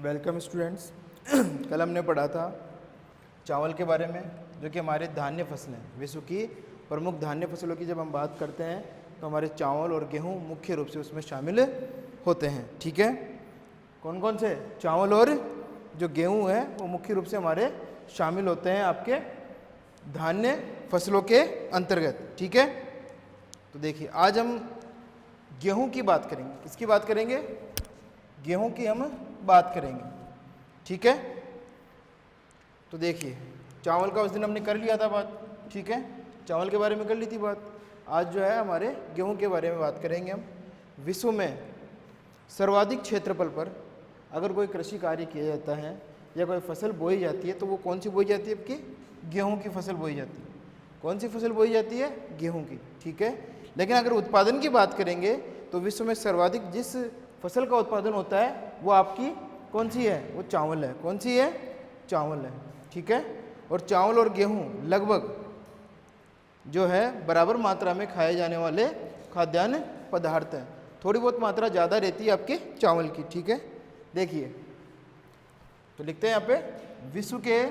Welcome students. कल हमने पढ़ा था चावल के बारे में, जो कि हमारे धान्य फसलें, विश्व की प्रमुख धान्य फसलों की जब हम बात करते हैं तो हमारे चावल और गेहूं मुख्य रूप से उसमें शामिल होते हैं। ठीक है, कौन कौन से? चावल और जो गेहूं है वो मुख्य रूप से हमारे शामिल होते हैं आपके धान्य फसलों के अंतर्गत। ठीक है, तो देखिए आज हम गेहूं की बात करेंगे। किसकी बात करेंगे? गेहूं की हम बात करेंगे। ठीक है, तो देखिए चावल का उस दिन हमने कर लिया था बात। ठीक है, चावल के बारे में कर ली थी बात। आज जो है हमारे गेहूं के बारे में बात करेंगे हम। विश्व में सर्वाधिक क्षेत्रफल पर अगर कोई कृषि कार्य किया जाता है या कोई फसल बोई जाती है तो वो कौन सी बोई जाती है? आपकी गेहूं की फसल बोई जाती है। कौन सी फसल बोई जाती है? गेहूं की। ठीक है, लेकिन अगर उत्पादन की बात करेंगे तो विश्व में सर्वाधिक जिस फसल का उत्पादन होता है वो आपकी कौन सी है? वो चावल है। कौन सी है? चावल है। ठीक है, और चावल और गेहूं लगभग जो है बराबर मात्रा में खाए जाने वाले खाद्यान्न पदार्थ हैं। थोड़ी बहुत मात्रा ज़्यादा रहती है आपके चावल की। ठीक है, देखिए तो लिखते हैं यहाँ पे विश्व के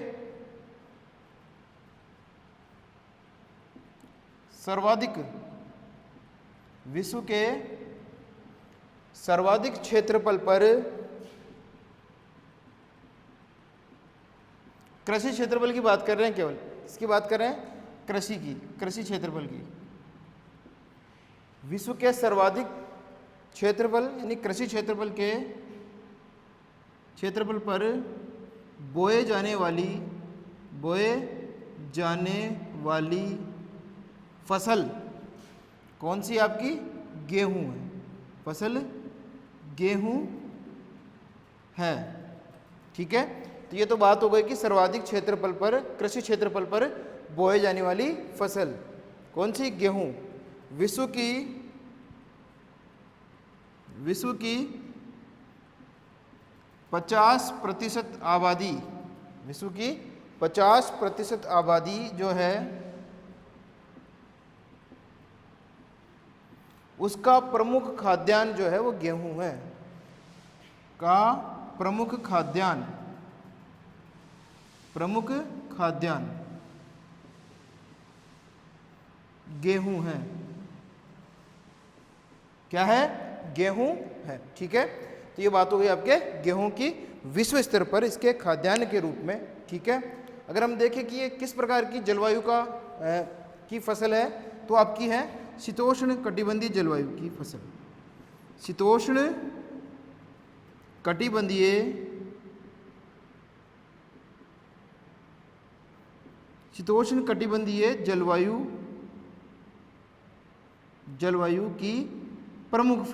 सर्वाधिक क्षेत्रफल पर कृषि क्षेत्रफल की बात कर रहे हैं। केवल इसकी बात कर रहे हैं, कृषि की, कृषि क्षेत्रफल की। विश्व के सर्वाधिक क्षेत्रफल यानी कृषि क्षेत्रफल के क्षेत्रफल पर बोए जाने वाली फसल कौन सी? आपकी गेहूं है। फसल गेहूं है। ठीक है, तो ये तो बात हो गई कि सर्वाधिक क्षेत्रफल पर, कृषि क्षेत्रफल पर बोए जाने वाली फसल कौन सी? गेहूं। विश्व की 50% आबादी, विश्व की 50% आबादी जो है उसका प्रमुख खाद्यान्न जो है वो गेहूं है। का प्रमुख खाद्यान्न गेहूं है। क्या है? गेहूं है। ठीक है, तो ये बात हो गई आपके गेहूं की विश्व स्तर पर इसके खाद्यान्न के रूप में। ठीक है, अगर हम देखें कि ये किस प्रकार की जलवायु की फसल है तो आपकी है शीतोष्ण कटिबंधीय जलवायु की फसल। शीतोष्ण कटिबंधीय जलवायु की प्रमुख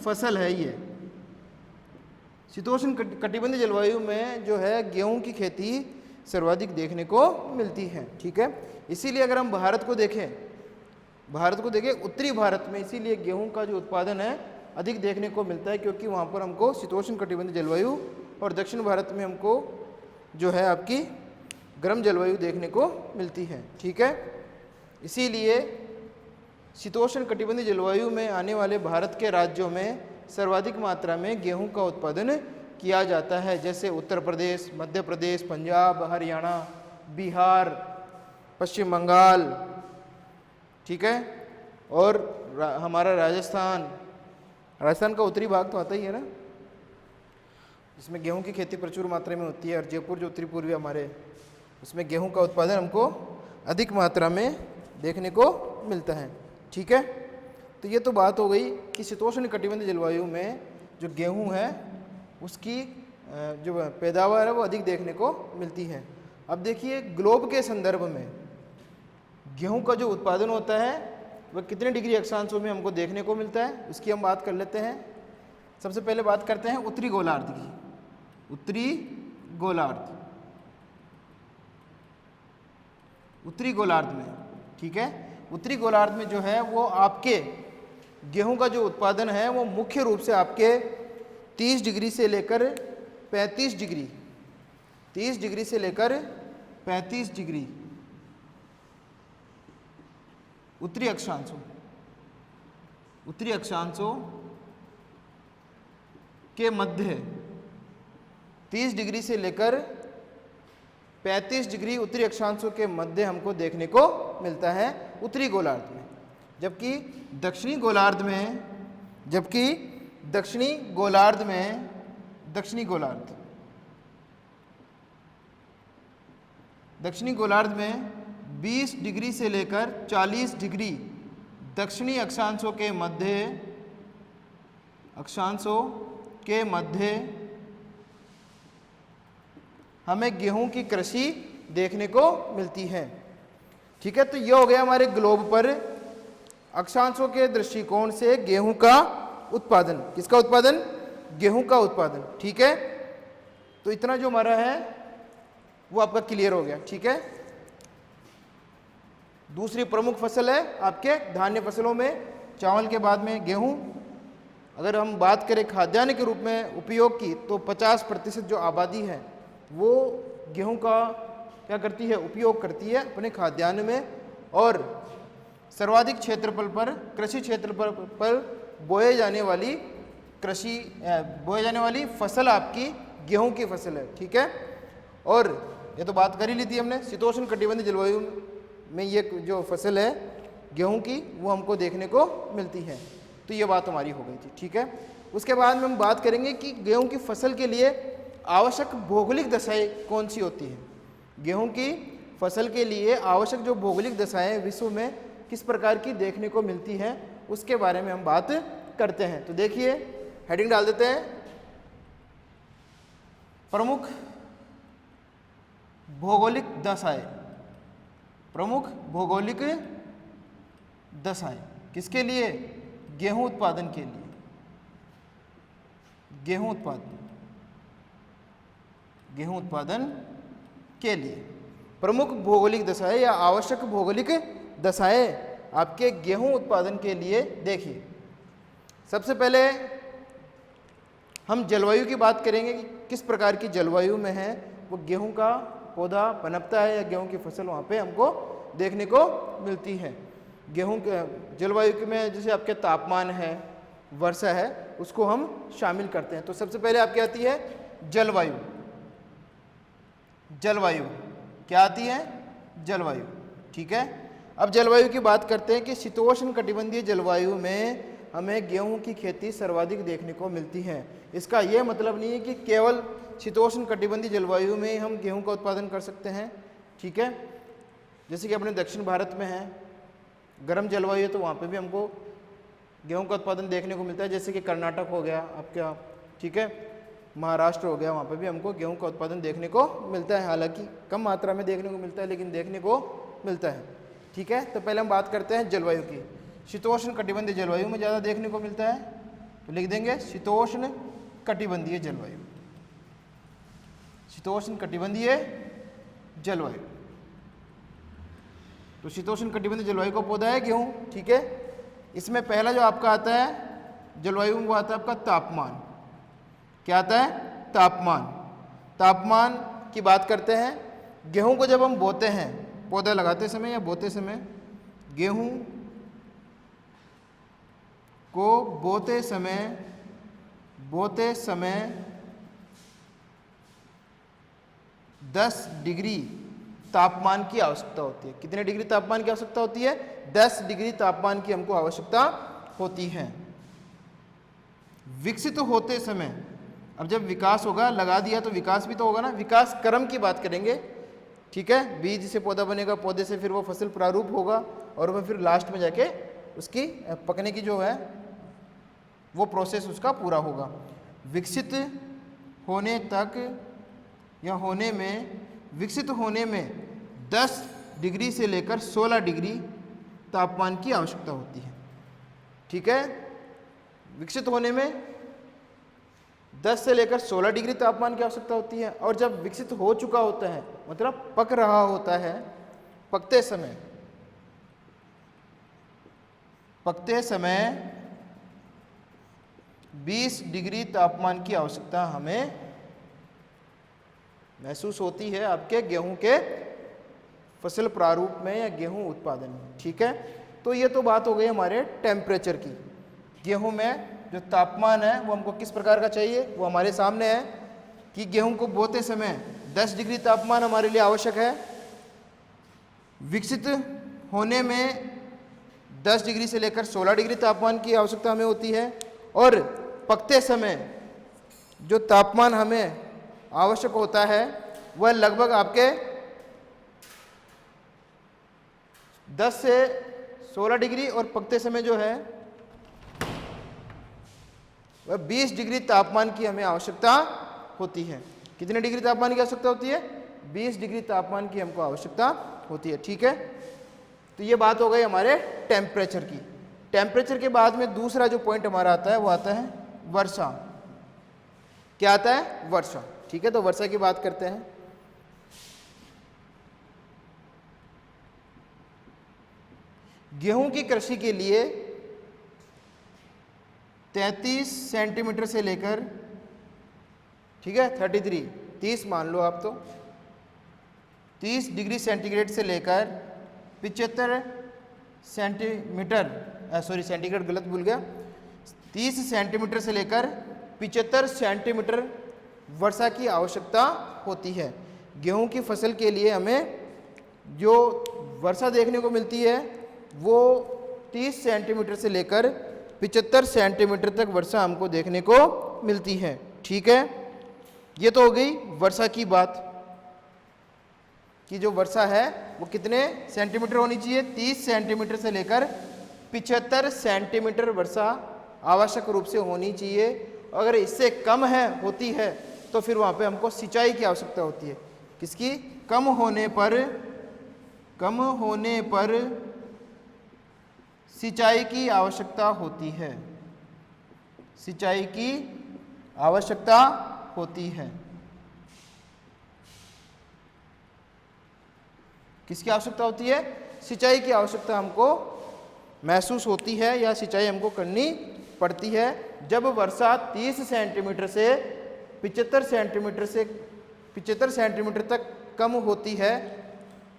फसल है ये। शीतोष्ण कटिबंधीय जलवायु में जो है गेहूं की खेती सर्वाधिक देखने को मिलती है। ठीक है, इसीलिए अगर हम भारत को देखें उत्तरी भारत में इसीलिए गेहूं का जो उत्पादन है अधिक देखने को मिलता है, क्योंकि वहाँ पर हमको शीतोष्ण कटिबंधीय जलवायु और दक्षिण भारत में हमको जो है आपकी गर्म जलवायु देखने को मिलती है। ठीक है, इसीलिए शीतोष्ण कटिबंधीय जलवायु में आने वाले भारत के राज्यों में सर्वाधिक मात्रा में गेहूं का उत्पादन किया जाता है, जैसे उत्तर प्रदेश, मध्य प्रदेश, पंजाब, हरियाणा, बिहार, पश्चिम बंगाल। ठीक है, और हमारा राजस्थान का उत्तरी भाग तो आता ही है ना, इसमें गेहूं की खेती प्रचुर मात्रा में होती है। और जयपुर जो उत्तरी पूर्वी हमारे, उसमें गेहूं का उत्पादन हमको अधिक मात्रा में देखने को मिलता है। ठीक है, तो ये तो बात हो गई कि शीतोष्ण कटिबंधीय जलवायु में जो गेहूं है उसकी जो पैदावार है वो अधिक देखने को मिलती है। अब देखिए ग्लोब के संदर्भ में गेहूं का जो उत्पादन होता है वह कितने डिग्री अक्षांशों में हमको देखने को मिलता है, उसकी हम बात कर लेते हैं। सबसे पहले बात करते हैं उत्तरी गोलार्ध की। उत्तरी गोलार्ध में, ठीक है, उत्तरी गोलार्ध में जो है वो आपके गेहूं का जो उत्पादन है वो मुख्य रूप से आपके 30 डिग्री से लेकर 35 डिग्री, 30 डिग्री से लेकर 35 डिग्री उत्तरी अक्षांशों के मध्य 30 डिग्री से लेकर 35 डिग्री उत्तरी अक्षांशों के मध्य हमको देखने को मिलता है उत्तरी गोलार्ध में, जबकि दक्षिणी गोलार्ध में 20 डिग्री से लेकर 40 डिग्री दक्षिणी अक्षांशों के मध्य हमें गेहूं की कृषि देखने को मिलती है। ठीक है, तो यह हो गया हमारे ग्लोब पर अक्षांशों के दृष्टिकोण से गेहूं का उत्पादन। किसका उत्पादन? गेहूं का उत्पादन। ठीक है, तो इतना जो हमारा है वो आपका क्लियर हो गया। ठीक है, दूसरी प्रमुख फसल है आपके धान्य फसलों में चावल के बाद में गेहूं। अगर हम बात करें खाद्यान्न के रूप में उपयोग की, तो 50% जो आबादी है वो गेहूं का क्या करती है? उपयोग करती है अपने खाद्यान्न में। और सर्वाधिक क्षेत्रफल पर कृषि क्षेत्रफल पर बोए जाने वाली फसल आपकी गेहूं की फसल है। ठीक है, और ये तो बात कर ही ली थी हमने, शीतोष्ण कटिबंधीय जलवायु में ये जो फसल है गेहूं की वो हमको देखने को मिलती है। तो ये बात हमारी हो गई थी। ठीक है, उसके बाद में हम बात करेंगे कि गेहूं की फसल के लिए आवश्यक भौगोलिक दशाएं कौन सी होती हैं। गेहूं की फसल के लिए आवश्यक जो भौगोलिक दशाएं विश्व में किस प्रकार की देखने को मिलती हैं, उसके बारे में हम बात करते हैं। तो देखिए, हेडिंग डाल देते हैं, प्रमुख भौगोलिक दशाएं। प्रमुख भौगोलिक दशाएं किसके लिए? गेहूं उत्पादन के लिए। गेहूं उत्पादन के लिए प्रमुख भौगोलिक दशाएं या आवश्यक भौगोलिक दशाएं आपके गेहूं उत्पादन के लिए देखिए। सबसे पहले हम जलवायु की बात करेंगे कि किस प्रकार की जलवायु में है वो गेहूं का पौधा पनपता है या गेहूं की फसल वहाँ पे हमको देखने को मिलती है। गेहूं के जलवायु में जैसे आपके तापमान है, वर्षा है, उसको हम शामिल करते हैं। तो सबसे पहले आपकी आती है जलवायु। जलवायु क्या आती है? जलवायु। ठीक है, अब जलवायु की बात करते हैं कि शीतोष्ण कटिबंधीय जलवायु में हमें गेहूं की खेती सर्वाधिक देखने को मिलती है। इसका यह मतलब नहीं है कि केवल शीतोष्ण कटिबंधीय जलवायु में हम गेहूं का उत्पादन कर सकते हैं। ठीक है, जैसे कि अपने दक्षिण भारत में है गर्म जलवायु है, तो वहाँ पे भी हमको गेहूं का उत्पादन देखने को मिलता है। जैसे कि कर्नाटक हो गया आपका, ठीक है, महाराष्ट्र हो गया, वहाँ पे भी हमको गेहूं का उत्पादन देखने को मिलता है। हालांकि कम मात्रा में देखने को मिलता है, लेकिन देखने को मिलता है। ठीक है, तो पहले हम बात करते हैं जलवायु की। शीतोष्ण कटिबंधीय जलवायु में ज़्यादा देखने को मिलता है, तो लिख देंगे शीतोष्ण कटिबंधीय जलवायु। शीतोष्ण कटिबंधीय जलवायु, तो शीतोष्ण कटिबंधीय जलवायु का पौधा है गेहूं। ठीक है, इसमें पहला जो आपका आता है जलवायु में वो आता है आपका तापमान। क्या आता है? तापमान। तापमान की बात करते हैं। गेहूं को जब हम बोते हैं, पौधा लगाते समय या बोते समय, गेहूं को बोते समय 10 डिग्री तापमान की आवश्यकता होती है। कितने डिग्री तापमान की आवश्यकता होती है? 10 डिग्री तापमान की हमको आवश्यकता होती है। विकसित होते समय, अब जब विकास होगा, लगा दिया तो विकास भी तो होगा ना, विकास क्रम की बात करेंगे। ठीक है, बीज से पौधा बनेगा, पौधे से फिर वो फसल प्रारूप होगा और वह फिर लास्ट में जाके उसकी पकने की जो है वो प्रोसेस उसका पूरा होगा। विकसित होने तक या होने में, विकसित होने में 10 डिग्री से लेकर 16 डिग्री तापमान की आवश्यकता होती है। ठीक है, विकसित होने में 10 से लेकर 16 डिग्री तापमान की आवश्यकता होती है। और जब विकसित हो चुका होता है, मतलब पक रहा होता है, पकते समय 20 डिग्री तापमान की आवश्यकता हमें महसूस होती है आपके गेहूं के फसल प्रारूप में या गेहूं उत्पादन में। ठीक है, तो ये तो बात हो गई हमारे टेम्परेचर की। गेहूं में जो तापमान है वो हमको किस प्रकार का चाहिए, वो हमारे सामने है कि गेहूं को बोते समय 10 डिग्री तापमान हमारे लिए आवश्यक है, विकसित होने में 10 डिग्री से लेकर 16 डिग्री तापमान की आवश्यकता हमें होती है, और पकते समय जो तापमान हमें आवश्यक होता है वह लगभग आपके 10 से 16 डिग्री, और पकते समय जो है वह 20 डिग्री तापमान की हमें आवश्यकता होती है। कितने डिग्री तापमान की आवश्यकता होती है? 20 डिग्री तापमान की हमको आवश्यकता होती है। ठीक है, तो ये बात हो गई हमारे टेम्परेचर की। टेम्परेचर के बाद में दूसरा जो पॉइंट हमारा आता है वो आता है वर्षा। क्या आता है? वर्षा। ठीक है, तो वर्षा की बात करते हैं। गेहूं की कृषि के लिए 33 सेंटीमीटर से लेकर, ठीक है 30 मान लो आप, तो 30 डिग्री सेंटीग्रेड से लेकर 75 सेंटीमीटर, सॉरी सेंटीग्रेड गलत भूल गया, 30 सेंटीमीटर से लेकर 75 सेंटीमीटर वर्षा की आवश्यकता होती है। गेहूं की फसल के लिए हमें जो वर्षा देखने को मिलती है वो 30 सेंटीमीटर से लेकर 75 सेंटीमीटर तक वर्षा हमको देखने को मिलती है। ठीक है, ये तो हो गई वर्षा की बात कि जो वर्षा है वो कितने सेंटीमीटर होनी चाहिए, 30 सेंटीमीटर से लेकर 75 सेंटीमीटर वर्षा आवश्यक रूप से होनी चाहिए। अगर इससे कम है होती है तो फिर वहाँ पे हमको सिंचाई की आवश्यकता होती है। किसकी? कम होने पर सिंचाई की आवश्यकता होती है, सिंचाई की आवश्यकता होती है। किसकी आवश्यकता होती है? सिंचाई की आवश्यकता हमको महसूस होती है या सिंचाई हमको करनी पड़ती है जब वर्षा 30 सेंटीमीटर से 75 सेंटीमीटर तक कम होती है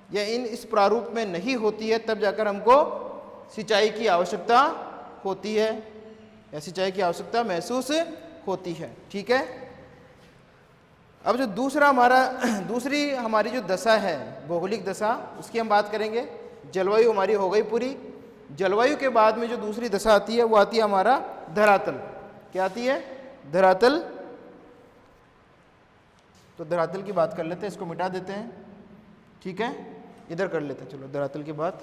या इस प्रारूप में नहीं होती है, तब जाकर हमको सिंचाई की आवश्यकता होती है या सिंचाई की आवश्यकता महसूस होती है। ठीक है, अब जो दूसरी हमारी जो दशा है, भौगोलिक दशा, उसकी हम बात करेंगे। जलवायु हमारी हो गई पूरी। जलवायु के बाद में जो दूसरी दशा आती है वो आती है हमारा धरातल। क्या आती है? धरातल। तो धरातल की बात कर लेते हैं, इसको मिटा देते हैं। ठीक है, इधर कर लेते हैं, चलो धरातल की बात,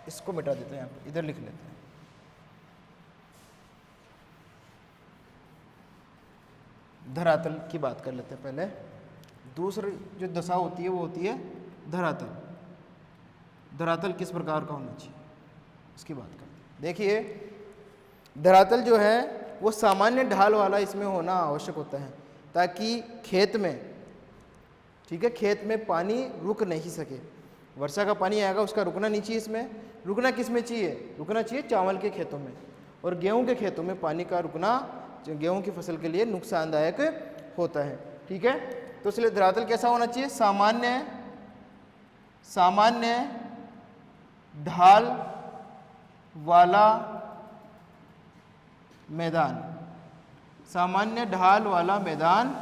इसको मिटा देते हैं, यहाँ पे इधर लिख लेते हैं। धरातल की बात कर लेते हैं पहले। दूसरी जो दशा होती है वो होती है धरातल। धरातल किस प्रकार का होना चाहिए इसकी बात करते हैं। देखिए, धरातल जो है वो सामान्य ढाल वाला इसमें होना आवश्यक होता है ताकि खेत में, ठीक है, खेत में पानी रुक नहीं सके। वर्षा का पानी आएगा उसका रुकना नहीं चाहिए। इसमें रुकना किस में चाहिए? रुकना चाहिए चावल के खेतों में, और गेहूं के खेतों में पानी का रुकना गेहूं की फसल के लिए नुकसानदायक होता है। ठीक है, तो इसलिए धरातल कैसा होना चाहिए? सामान्य ढाल वाला मैदान, सामान्य ढाल वाला मैदान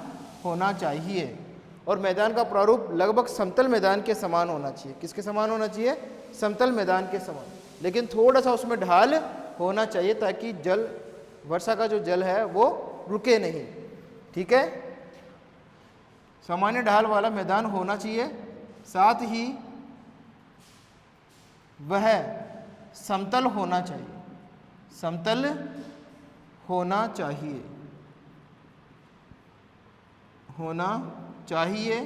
होना चाहिए, और मैदान का प्रारूप लगभग समतल मैदान के समान होना चाहिए। किसके समान होना चाहिए? समतल मैदान के समान, लेकिन थोड़ा सा उसमें ढाल होना चाहिए ताकि वर्षा का जो जल है वो रुके नहीं। ठीक है, सामान्य ढाल वाला मैदान होना चाहिए, साथ ही वह समतल होना चाहिए, समतल होना चाहिए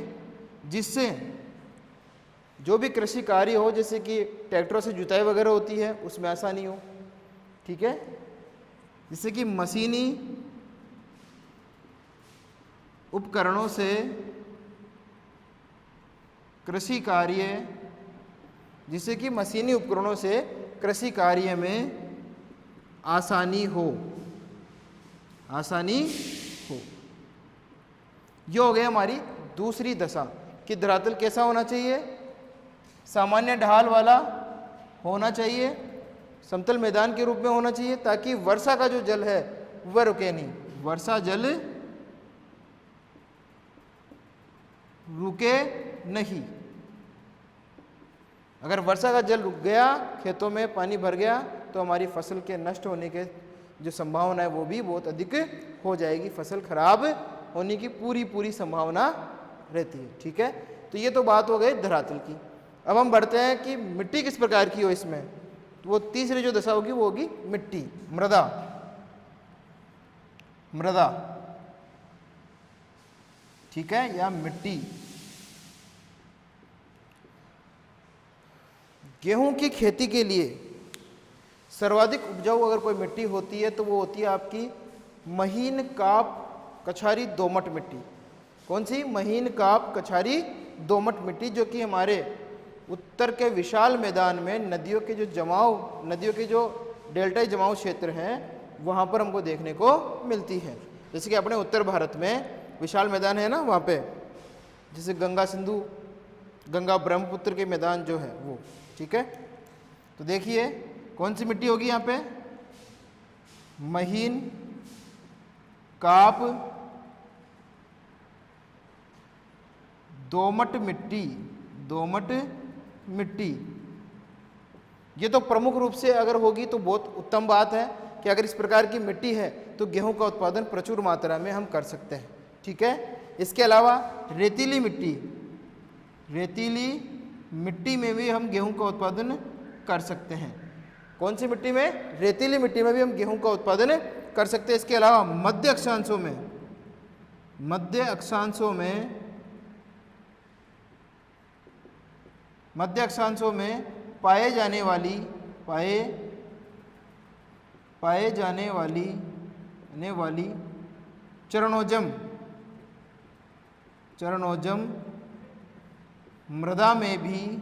जिससे जो भी कृषि कार्य हो, जैसे कि ट्रैक्टरों से जुताई वगैरह होती है, उसमें आसानी हो। ठीक है, जिससे कि मशीनी उपकरणों से कृषि कार्य में आसानी हो। ये हो गई हमारी दूसरी दशा कि धरातल कैसा होना चाहिए? सामान्य ढाल वाला होना चाहिए, समतल मैदान के रूप में होना चाहिए ताकि वर्षा का जो जल है वह रुके नहीं, वर्षा जल रुके नहीं। अगर वर्षा का जल रुक गया, खेतों में पानी भर गया, तो हमारी फसल के नष्ट होने के जो संभावना है वो भी बहुत अधिक हो जाएगी, फसल खराब होने की पूरी संभावना रहती है। ठीक है, तो ये तो बात हो गई धरातल की। अब हम बढ़ते हैं कि मिट्टी किस प्रकार की हो इसमें, तो वो तीसरी जो दशा होगी वो होगी मिट्टी, मृदा। मृदा, ठीक है, या मिट्टी। गेहूं की खेती के लिए सर्वाधिक उपजाऊ अगर कोई मिट्टी होती है तो वो होती है आपकी महीन काप कछारी दोमट मिट्टी। कौन सी? महीन काप कछारी दोमट मिट्टी, जो कि हमारे उत्तर के विशाल मैदान में नदियों के जो जमाव, नदियों के जो डेल्टाई जमाव क्षेत्र हैं वहाँ पर हमको देखने को मिलती है। जैसे कि अपने उत्तर भारत में विशाल मैदान है ना, वहाँ पे जैसे गंगा सिंधु, गंगा ब्रह्मपुत्र के मैदान जो है वो। ठीक है, तो देखिए कौन सी मिट्टी होगी यहाँ पे? महीन काप दोमट मिट्टी, दोमट मिट्टी। ये तो प्रमुख रूप से अगर होगी तो बहुत उत्तम बात है कि अगर इस प्रकार की मिट्टी है तो गेहूं का उत्पादन प्रचुर मात्रा में हम कर सकते हैं। ठीक है, इसके अलावा रेतीली मिट्टी, रेतीली मिट्टी में भी हम गेहूं का उत्पादन कर सकते हैं। कौन सी मिट्टी में? रेतीली मिट्टी में भी हम गेहूं का उत्पादन कर सकते हैं। इसके अलावा मध्य अक्षांशों में, मध्य अक्षांशों में, मध्य अक्षांशों में पाए जाने वाली, पाए जाने वाली चरणोजम, चरणोजम मृदा में भी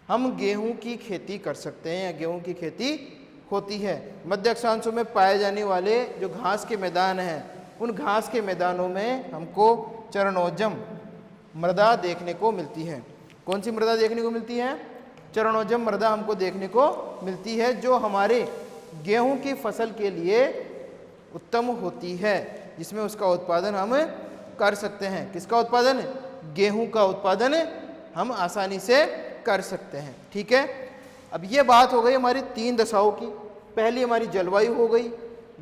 हम गेहूं की खेती कर सकते हैं या गेहूं की खेती होती है। मध्य अक्षांशों में पाए जाने वाले जो घास के मैदान हैं, उन घास के मैदानों में हमको चरणोजम मृदा देखने को मिलती है। कौन सी मृदा देखने को मिलती है? चरणोजम मृदा हमको देखने को मिलती है, जो हमारे गेहूं की फसल के लिए उत्तम होती है, जिसमें उसका उत्पादन हम कर सकते हैं। किसका उत्पादन? गेहूं का उत्पादन हम आसानी से कर सकते हैं। ठीक है, अब ये बात हो गई हमारी तीन दशाओं की। पहली हमारी जलवायु हो गई,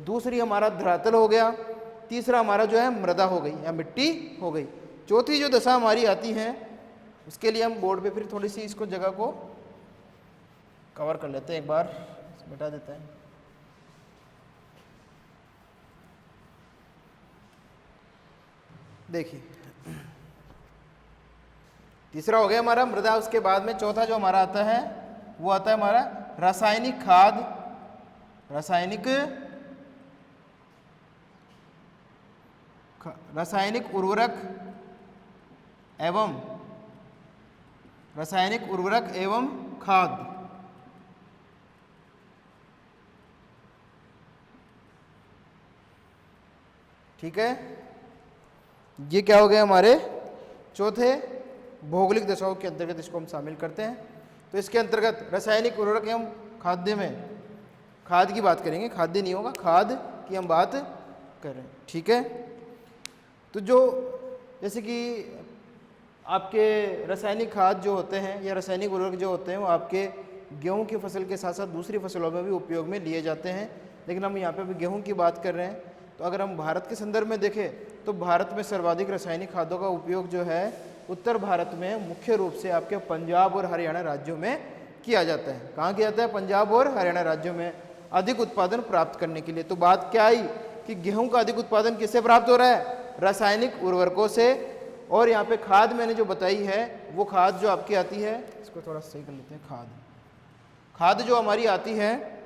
दूसरी हमारा धरातल हो गया, तीसरा हमारा जो है मृदा हो गई या मिट्टी हो गई। चौथी जो दशा हमारी आती है उसके लिए हम बोर्ड पे फिर थोड़ी सी इसको जगह को कवर कर लेते हैं, एक बार मिटा देते हैं। देखिए, तीसरा हो गया हमारा मृदा। उसके बाद में चौथा जो हमारा आता है वो आता है हमारा रासायनिक खाद, रासायनिक उर्वरक एवं खाद। ठीक है, ये क्या हो गए हमारे चौथे भौगोलिक दशाओं के अंतर्गत इसको हम शामिल करते हैं। तो इसके अंतर्गत रासायनिक उर्वरक एवं खाद्य में खाद की बात करेंगे, खाद्य नहीं होगा, खाद की हम बात कर रहे हैं। ठीक है, तो जो जैसे कि आपके रासायनिक खाद जो होते हैं या रासायनिक उर्वरक जो होते हैं वो आपके गेहूं की फसल के साथ साथ दूसरी फसलों में भी उपयोग में लिए जाते हैं, लेकिन हम यहाँ पे भी गेहूं की बात कर रहे हैं। तो अगर हम भारत के संदर्भ में देखें तो भारत में सर्वाधिक रासायनिक खादों का उपयोग जो है उत्तर भारत में मुख्य रूप से आपके पंजाब और हरियाणा राज्यों में किया जाता है। कहाँ किया जाता है? पंजाब और हरियाणा राज्यों में, अधिक उत्पादन प्राप्त करने के लिए। तो बात क्या आई कि गेहूं का अधिक उत्पादन किससे प्राप्त हो रहा है? रासायनिक उर्वरकों से। और यहाँ पे खाद मैंने जो बताई है वो खाद जो आपकी आती है, इसको थोड़ा सही कर लेते हैं। खाद जो हमारी आती है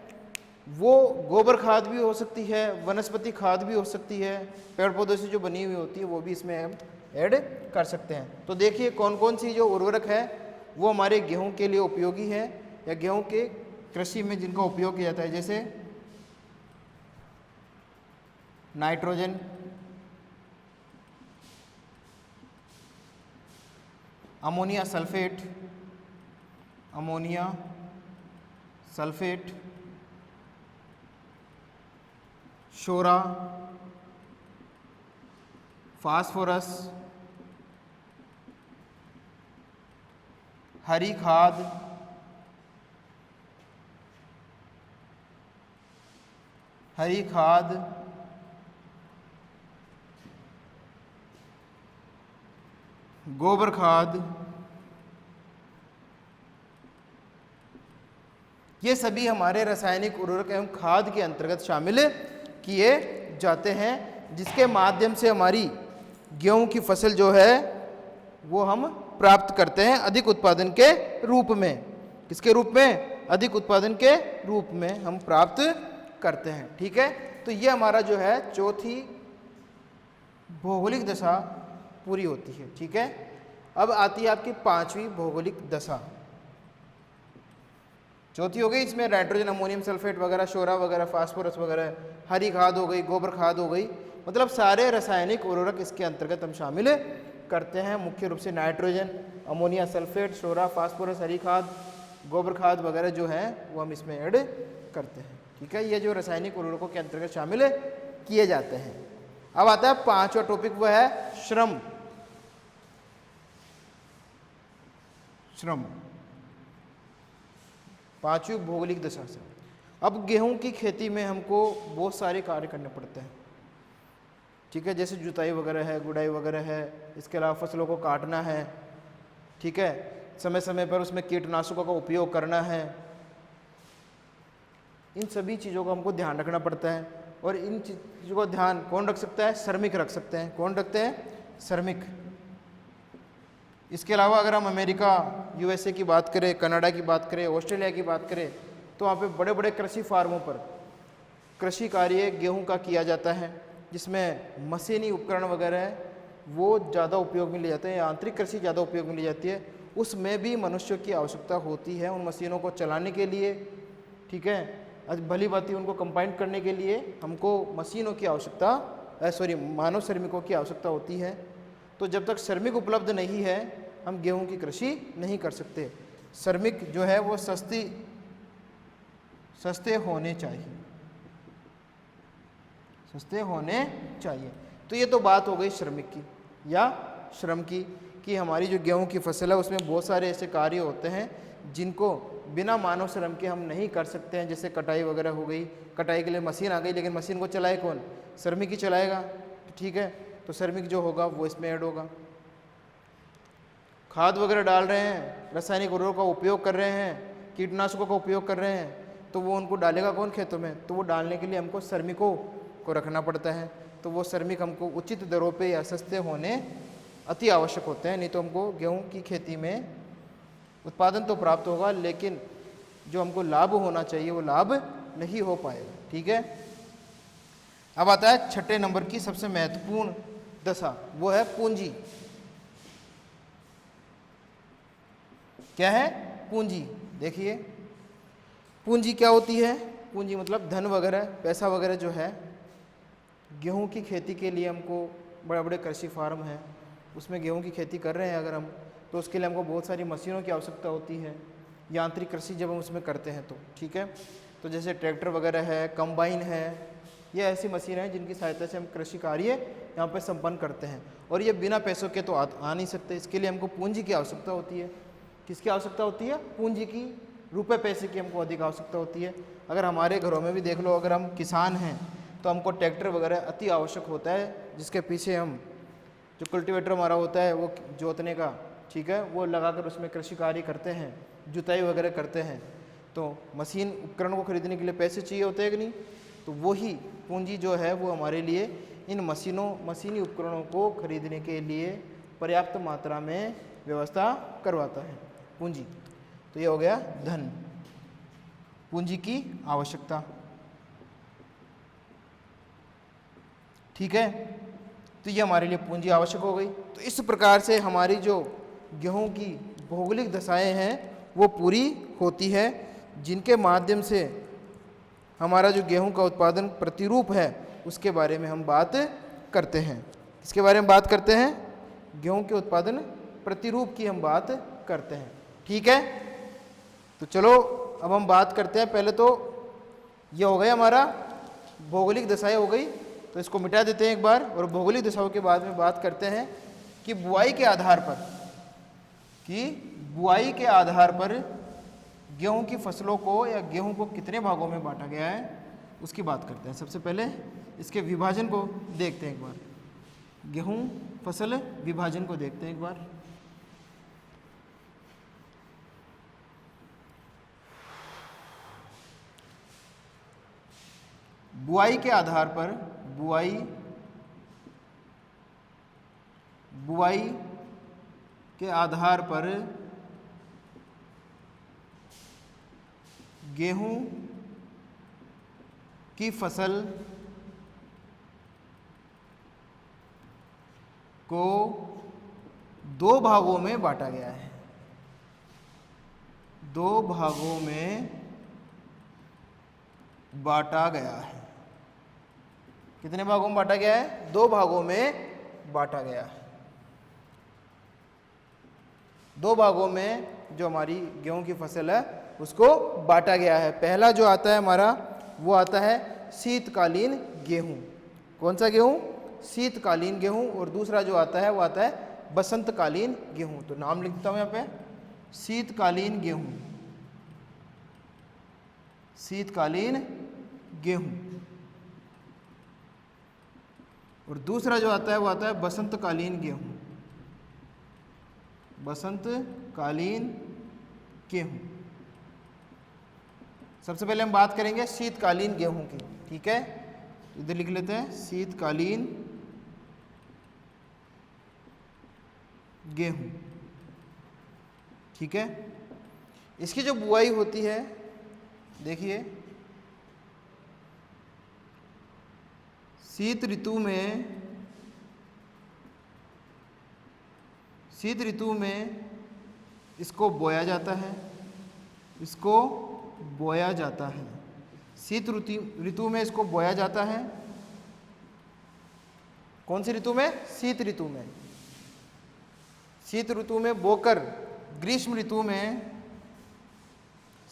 वो गोबर खाद भी हो सकती है, वनस्पति खाद भी हो सकती है, पेड़ पौधों से जो बनी हुई होती है वो भी इसमें हम ऐड कर सकते हैं। तो देखिए कौन कौन सी जो उर्वरक है वो हमारे गेहूं के लिए उपयोगी है या गेहूं के कृषि में जिनका उपयोग किया जाता है, जैसे नाइट्रोजन, अमोनिया सल्फेट, शोरा, फास्फोरस, हरी खाद, गोबर खाद, ये सभी हमारे रासायनिक उर्वरक एवं खाद के अंतर्गत शामिल किए जाते हैं, जिसके माध्यम से हमारी गेहूं की फसल जो है वो हम प्राप्त करते हैं अधिक उत्पादन के रूप में। किसके रूप में? अधिक उत्पादन के रूप में हम प्राप्त करते हैं। ठीक है, तो ये हमारा जो है चौथी भौगोलिक दशा पूरी होती है। ठीक है, अब आती है आपकी पांचवी भौगोलिक दशा। चौथी हो गई, इसमें नाइट्रोजन, अमोनियम सल्फेट वगैरह, शोरा वगैरह, फास्फोरस वगैरह, हरी खाद हो गई, गोबर खाद हो गई, मतलब सारे रासायनिक उर्वरक इसके अंतर्गत हम शामिल करते हैं। मुख्य रूप से नाइट्रोजन, अमोनिया सल्फेट, शोरा, फास्फोरस, हरी खाद, गोबर खाद वगैरह जो है वो हम इसमें ऐड करते हैं। ठीक है, ये जो रासायनिक उर्वरकों के अंतर्गत शामिल किए जाते हैं। अब आता है पांचवा टॉपिक, वो है श्रम। पांचवी भौगोलिक दशा से अब गेहूं की खेती में हमको बहुत सारे कार्य करने पड़ते हैं। ठीक है, जैसे जुताई वगैरह है, गुड़ाई वगैरह है, इसके अलावा फसलों को काटना है। ठीक है, समय समय पर उसमें कीटनाशकों का उपयोग करना है। इन सभी चीज़ों का हमको ध्यान रखना पड़ता है, और इन चीज़ों का ध्यान कौन रख सकता है? श्रमिक रख सकते हैं। कौन रखते हैं? श्रमिक। इसके अलावा अगर हम अमेरिका, यूएसए की बात करें, कनाडा की बात करें, ऑस्ट्रेलिया की बात करें, तो वहाँ पे बड़े बड़े कृषि फार्मों पर कृषि कार्य गेहूं का किया जाता है, जिसमें मशीनी उपकरण वगैरह है वो ज़्यादा उपयोग में लिए जाते हैं, यांत्रिक कृषि ज़्यादा उपयोग में ली जाती है। उसमें भी मनुष्यों की आवश्यकता होती है उन मशीनों को चलाने के लिए। ठीक है, भली भांति उनको कंबाइन करने के लिए हमको मशीनों की आवश्यकता, मानव श्रमिकों की आवश्यकता होती है। तो जब तक श्रमिक उपलब्ध नहीं है हम गेहूं की कृषि नहीं कर सकते। श्रमिक जो है वो सस्ते होने चाहिए। तो ये तो बात हो गई श्रमिक की या श्रम की, कि हमारी जो गेहूं की फसल है उसमें बहुत सारे ऐसे कार्य होते हैं जिनको बिना मानव श्रम के हम नहीं कर सकते हैं। जैसे कटाई वगैरह हो गई, कटाई के लिए मशीन आ गई, लेकिन मशीन को चलाए कौन? श्रमिक ही चलाएगा। ठीक है, तो श्रमिक जो होगा वो इसमें ऐड होगा। खाद वगैरह डाल रहे हैं, रासायनिक उर्वरकों का उपयोग कर रहे हैं, कीटनाशकों का उपयोग कर रहे हैं, तो वो उनको डालेगा कौन खेतों में? तो वो डालने के लिए हमको श्रमिकों को रखना पड़ता है। तो वो श्रमिक हमको उचित दरों पे या सस्ते होने अति आवश्यक होते हैं, नहीं तो हमको गेहूं की खेती में उत्पादन तो प्राप्त होगा, लेकिन जो हमको लाभ होना चाहिए वो लाभ नहीं हो पाएगा। ठीक है, अब आता है छठे नंबर की सबसे महत्वपूर्ण दशा, वो है पूंजी। क्या है? पूंजी। देखिए पूंजी क्या होती है? पूंजी मतलब धन वगैरह, पैसा वगैरह जो है। गेहूं की खेती के लिए हमको बड़े बड़े कृषि फार्म हैं, उसमें गेहूं की खेती कर रहे हैं अगर हम, तो उसके लिए हमको बहुत सारी मशीनों की आवश्यकता होती है, यांत्रिक कृषि जब हम उसमें करते हैं तो। ठीक है, तो जैसे ट्रैक्टर वगैरह है, कंबाइन है, ये ऐसी मशीन है जिनकी सहायता से हम कृषि कार्य यहाँ पे संपन्न करते हैं। और ये बिना पैसों के तो आ नहीं सकते, इसके लिए हमको पूंजी की आवश्यकता होती है। किसकी आवश्यकता होती है? पूंजी की, रुपए पैसे की हमको अधिक आवश्यकता होती है। अगर हमारे घरों में भी देख लो, अगर हम किसान हैं तो हमको ट्रैक्टर वगैरह अति आवश्यक होता है, जिसके पीछे हम जो कल्टीवेटर हमारा होता है वो जोतने का, ठीक है, वो लगाकर उसमें कृषि कार्य करते हैं, जुताई वगैरह करते हैं। तो मशीन उपकरण को खरीदने के लिए पैसे चाहिए होते हैं कि नहीं? तो वही पूंजी जो है वो हमारे लिए इन मशीनी उपकरणों को खरीदने के लिए पर्याप्त मात्रा में व्यवस्था करवाता है पूंजी। तो ये हो गया धन, पूंजी की आवश्यकता। ठीक है, तो ये हमारे लिए पूंजी आवश्यक हो गई। तो इस प्रकार से हमारी जो गेहूं की भौगोलिक दशाएं हैं वो पूरी होती है, जिनके माध्यम से हमारा जो गेहूं का उत्पादन प्रतिरूप है उसके बारे में हम बात करते हैं। इसके बारे में बात करते हैं, गेहूं के उत्पादन प्रतिरूप की हम बात करते हैं। ठीक है, तो चलो अब हम बात करते हैं, पहले तो ये हो गया हमारा भौगोलिक दशाएं हो गई, तो इसको मिटा देते हैं एक बार, और भौगोलिक दशाओं के बाद में बात करते हैं कि बुआई के आधार पर गेहूं की फसलों को या गेहूं को कितने भागों में बांटा गया है उसकी बात करते हैं। सबसे पहले इसके विभाजन को देखते हैं एक बार, गेहूं फसल विभाजन को देखते हैं एक बार। बुआई के आधार पर गेहूं की फसल को दो भागों में बांटा गया है। कितने भागों में बांटा गया है? 2 भागों में बांटा गया है। 2 भागों में जो हमारी गेहूं की फसल है उसको बांटा गया है। पहला जो आता है हमारा वो आता है शीतकालीन गेहूं। कौन सा गेहूं? शीतकालीन गेहूं। और दूसरा जो आता है वो आता है बसंतकालीन गेहूं। तो नाम लिखता हूं यहाँ पे, शीतकालीन गेहूं। और दूसरा जो आता है वो आता है बसंतकालीन गेहूं। सबसे पहले हम बात करेंगे शीतकालीन गेहूं की, ठीक है? इधर लिख लेते हैं शीतकालीन गेहूं, ठीक है? इसकी जो बुआई होती है, देखिए शीत ऋतु में इसको बोया जाता है। शीत ऋतु में इसको बोया जाता है। कौन सी ऋतु में? शीत ऋतु में बोकर ग्रीष्म ऋतु में,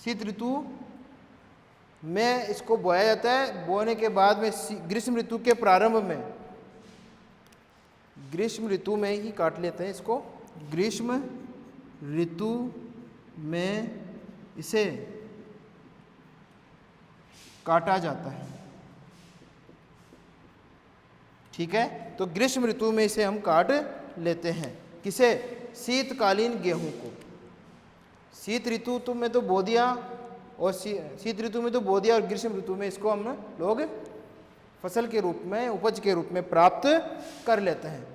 शीत ऋतु में इसको बोया जाता है। बोने के बाद में ग्रीष्म ऋतु के प्रारंभ में, ग्रीष्म ऋतु में ही काट लेते हैं इसको। ग्रीष्म ऋतु में इसे काटा जाता है, ठीक है? तो ग्रीष्म ऋतु में इसे हम काट लेते हैं। किसे? शीतकालीन गेहूं को। शीत ऋतु में तो बो दिया, और शीत ऋतु में तो बो दिया, और ग्रीष्म ऋतु में इसको हम लोग फसल के रूप में, उपज के रूप में प्राप्त कर लेते हैं।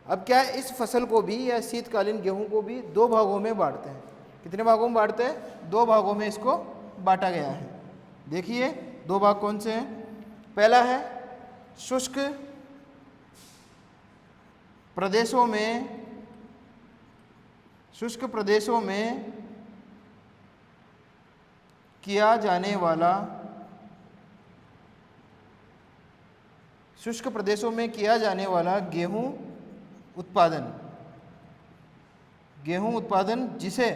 अब क्या है, इस फसल को भी या शीतकालीन गेहूं को भी 2 भागों में बांटते हैं। कितने भागों में बांटते हैं? 2 भागों में इसको बांटा गया है। देखिए 2 भाग कौन से हैं? पहला है शुष्क प्रदेशों में किया जाने वाला गेहूं उत्पादन, जिसे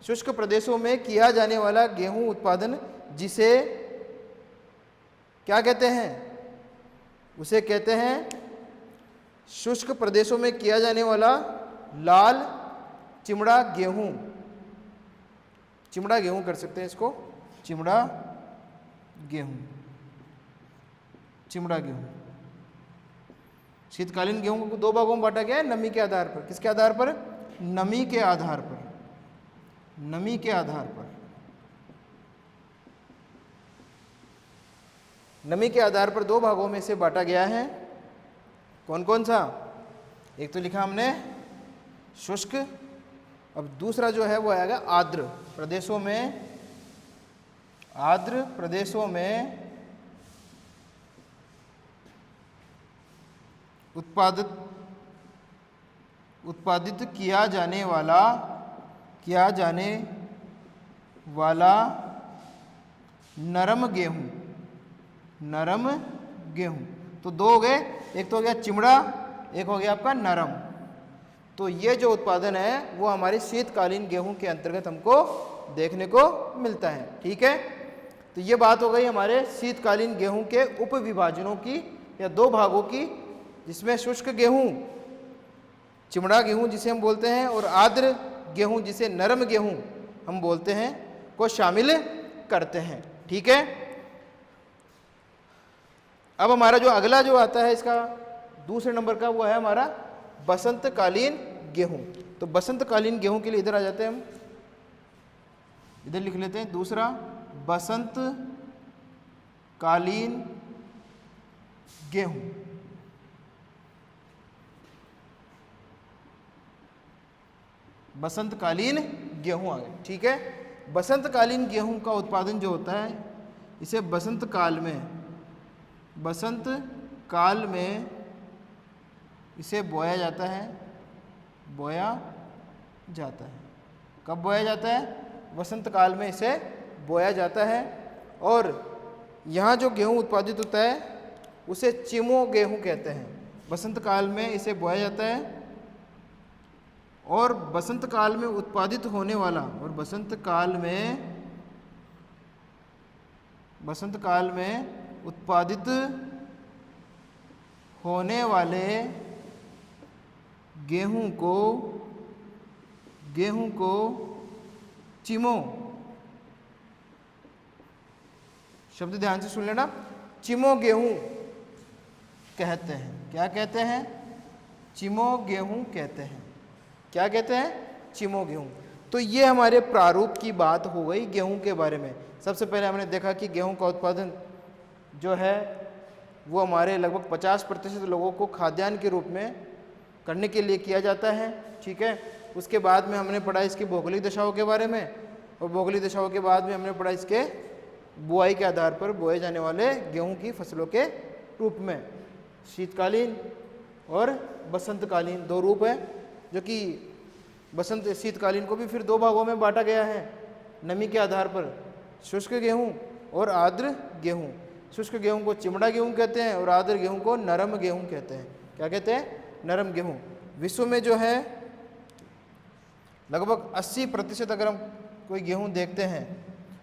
शुष्क प्रदेशों में किया जाने वाला गेहूं उत्पादन, जिसे क्या कहते हैं? उसे कहते हैं शुष्क प्रदेशों में किया जाने वाला लाल चिमड़ा गेहूं। चिमड़ा गेहूं कर सकते हैं इसको, चिमड़ा गेहूं। शीतकालीन गेहूं को 2 भागों में बांटा गया है नमी के आधार पर। किसके आधार पर? नमी के आधार पर 2 भागों में से बांटा गया है। कौन कौन सा? एक तो लिखा हमने शुष्क, अब दूसरा जो है वो आएगा आर्द्र प्रदेशों में उत्पादित किया जाने वाला नरम गेहूं। तो 2 हो गए, एक तो हो गया चिमड़ा, एक हो गया आपका नरम। तो ये जो उत्पादन है वो हमारे शीतकालीन गेहूं के अंतर्गत हमको देखने को मिलता है। ठीक है, तो ये बात हो गई हमारे शीतकालीन गेहूं के उप विभाजनों की या दो भागों की, जिसमें शुष्क गेहूं, चिमड़ा गेहूं जिसे हम बोलते हैं, और आर्द्र गेहूं जिसे नरम गेहूं हम बोलते हैं, को शामिल करते हैं। ठीक है, अब हमारा जो अगला जो आता है इसका दूसरे नंबर का, वो है हमारा बसंतकालीन गेहूं। तो बसंतकालीन गेहूं के लिए इधर आ जाते हैं हम, इधर लिख लेते हैं दूसरा बसंतकालीन गेहूं। बसंतकालीन गेहूं आ गए। ठीक है, बसंतकालीन गेहूं का उत्पादन जो होता है, इसे बसंत काल में इसे बोया जाता है। कब बोया जाता है? वसंत काल में इसे बोया जाता है। और यहाँ जो गेहूं उत्पादित होता है उसे चिमो गेहूं कहते हैं। बसंत काल में इसे बोया जाता है और बसंत काल में उत्पादित होने वाला, और बसंत काल में उत्पादित होने वाले गेहूं को चिमो, शब्द ध्यान से सुन लेना, चिमो गेहूं कहते हैं। क्या कहते हैं? चिमो गेहूं कहते हैं। क्या कहते हैं? चिमो गेहूं। तो ये हमारे प्रारूप की बात हो गई गेहूं के बारे में। सबसे पहले हमने देखा कि गेहूं का उत्पादन जो है वो हमारे लगभग 50% लोगों को खाद्यान्न के रूप में करने के लिए किया जाता है। ठीक है, उसके बाद में हमने पढ़ा इसकी भौगोलिक दशाओं के बारे में, और भौगोलिक दशाओं के बाद में हमने पढ़ा इसके बुआई के आधार पर बोए जाने वाले गेहूं की फसलों के रूप में शीतकालीन और बसंतकालीन दो रूप है, जो कि शीतकालीन को भी फिर दो भागों में बांटा गया है नमी के आधार पर, शुष्क गेहूं और आर्द्र गेहूं। शुष्क गेहूं को चिमड़ा गेहूं कहते हैं और आर्द्र गेहूं को नरम गेहूं कहते हैं। क्या कहते हैं? नरम गेहूं। विश्व में जो है लगभग 80% अगर हम कोई गेहूं देखते हैं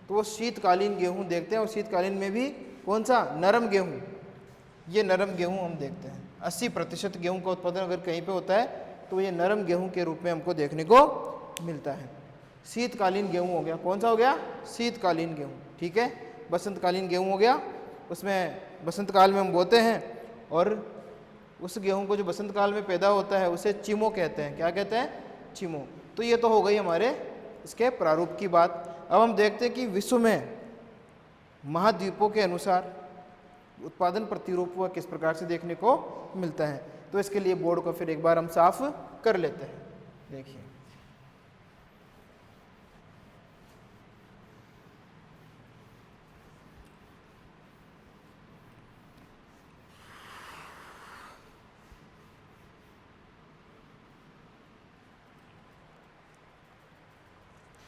तो वो शीतकालीन गेहूं देखते हैं, और शीतकालीन में भी कौन सा? नरम गेहूं। ये नरम गेहूं हम देखते हैं। 80% गेहूं का उत्पादन अगर कहीं पे होता है तो ये नरम गेहूं के रूप में हमको देखने को मिलता है। शीतकालीन गेहूं हो गया, कौन सा हो गया? शीतकालीन गेहूं। ठीक है, बसंतकालीन गेहूं हो गया, उसमें बसंत काल में हम बोते हैं, और उस गेहूं को जो बसंत काल में पैदा होता है उसे चिमो कहते हैं। क्या कहते हैं? चिमो। तो ये तो हो गई हमारे इसके प्रारूप की बात। अब हम देखते हैं कि विश्व में महाद्वीपों के अनुसार उत्पादन प्रतिरूप वह किस प्रकार से देखने को मिलता है। तो इसके लिए बोर्ड को फिर एक बार हम साफ कर लेते हैं। देखिए,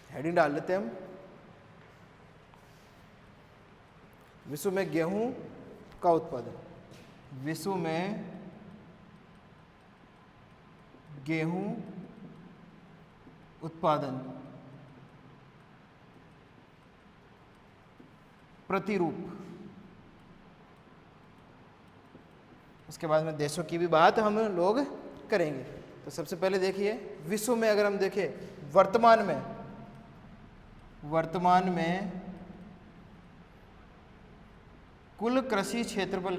हेडिंग डाल लेते हैं हम, विश्व में गेहूं का उत्पादन। विश्व में गेहूं उत्पादन प्रतिरूप। उसके बाद में देशों की भी बात हम लोग करेंगे। तो सबसे पहले देखिए, विश्व में अगर हम देखें वर्तमान में कुल कृषि क्षेत्र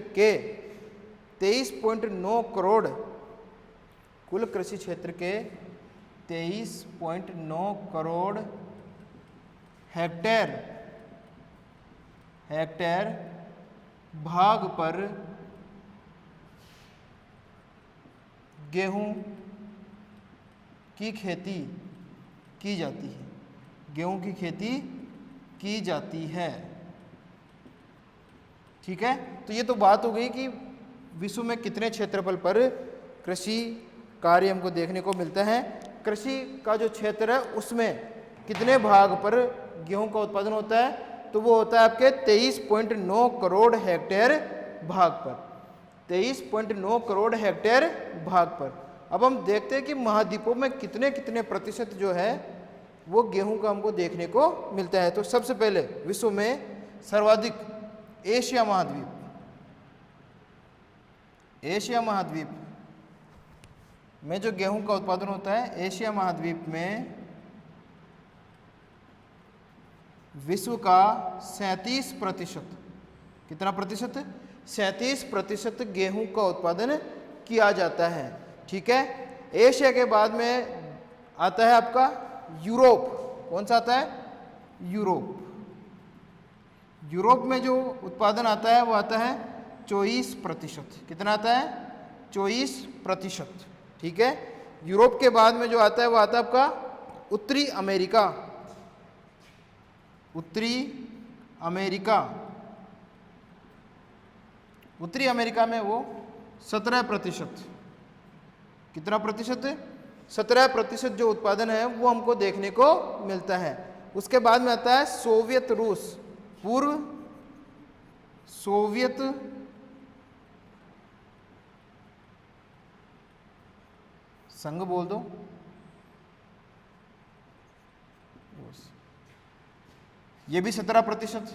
के 23.9 करोड़, कुल कृषि क्षेत्र के 23.9 करोड़ हेक्टेयर भाग पर गेहूं की खेती की जाती है। गेहूं की खेती की जाती है। ठीक है, तो ये तो बात हो गई कि विश्व में कितने क्षेत्रफल पर कृषि कार्य हमको देखने को मिलता है। कृषि का जो क्षेत्र है उसमें कितने भाग पर गेहूं का उत्पादन होता है, तो वो होता है आपके 23.9 करोड़ हेक्टेयर भाग पर। 23.9 करोड़ हेक्टेयर भाग पर। अब हम देखते हैं कि महाद्वीपों में कितने कितने प्रतिशत जो है वो गेहूं का हमको देखने को मिलता है। तो सबसे पहले विश्व में सर्वाधिक एशिया महाद्वीप, एशिया महाद्वीप में जो गेहूं का उत्पादन होता है, एशिया महाद्वीप में विश्व का 37%, कितना प्रतिशत? 37% गेहूं का उत्पादन किया जाता है। ठीक है। एशिया के बाद में आता है आपका यूरोप। कौन सा आता है? यूरोप। यूरोप में जो उत्पादन आता है वो आता है 24%। कितना आता है? 24%। ठीक है। यूरोप के बाद में जो आता है वो आता है आपका उत्तरी अमेरिका। उत्तरी अमेरिका, उत्तरी अमेरिका में वो 17%। कितना प्रतिशत? 17% जो उत्पादन है वो हमको देखने को मिलता है। उसके बाद में आता है सोवियत रूस, पूर्व सोवियत संघ बोल दो, ये भी 17%।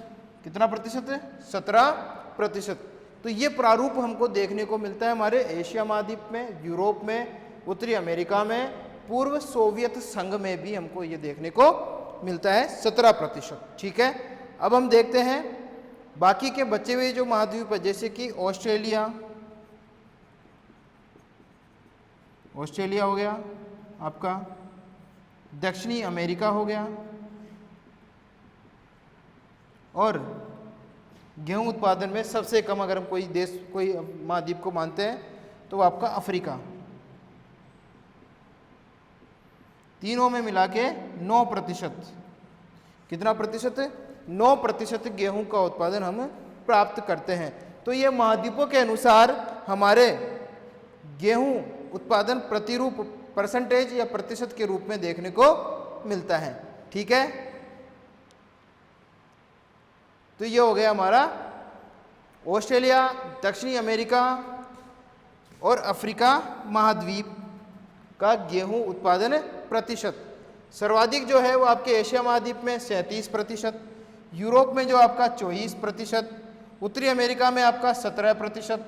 कितना प्रतिशत है? 17%। तो ये प्रारूप हमको देखने को मिलता है हमारे एशिया महाद्वीप में, यूरोप में, उत्तरी अमेरिका में, पूर्व सोवियत संघ में भी हमको ये देखने को मिलता है 17%। ठीक है। अब हम देखते हैं बाकी के बचे हुए जो महाद्वीप है, जैसे कि ऑस्ट्रेलिया, ऑस्ट्रेलिया हो गया आपका, दक्षिणी अमेरिका हो गया, और गेहूं उत्पादन में सबसे कम अगर हम कोई देश, कोई महाद्वीप को मानते हैं तो वो आपका अफ्रीका। तीनों में मिला के 9%। कितना प्रतिशत? 9% गेहूं का उत्पादन हम प्राप्त करते हैं। तो ये महाद्वीपों के अनुसार हमारे गेहूं उत्पादन प्रतिरूप परसेंटेज या प्रतिशत के रूप में देखने को मिलता है। ठीक है। तो ये हो गया हमारा ऑस्ट्रेलिया, दक्षिणी अमेरिका और अफ्रीका महाद्वीप का गेहूं उत्पादन प्रतिशत। सर्वाधिक जो है वो आपके एशिया महाद्वीप में 37%, यूरोप में जो आपका 24%, उत्तरी अमेरिका में आपका 17%,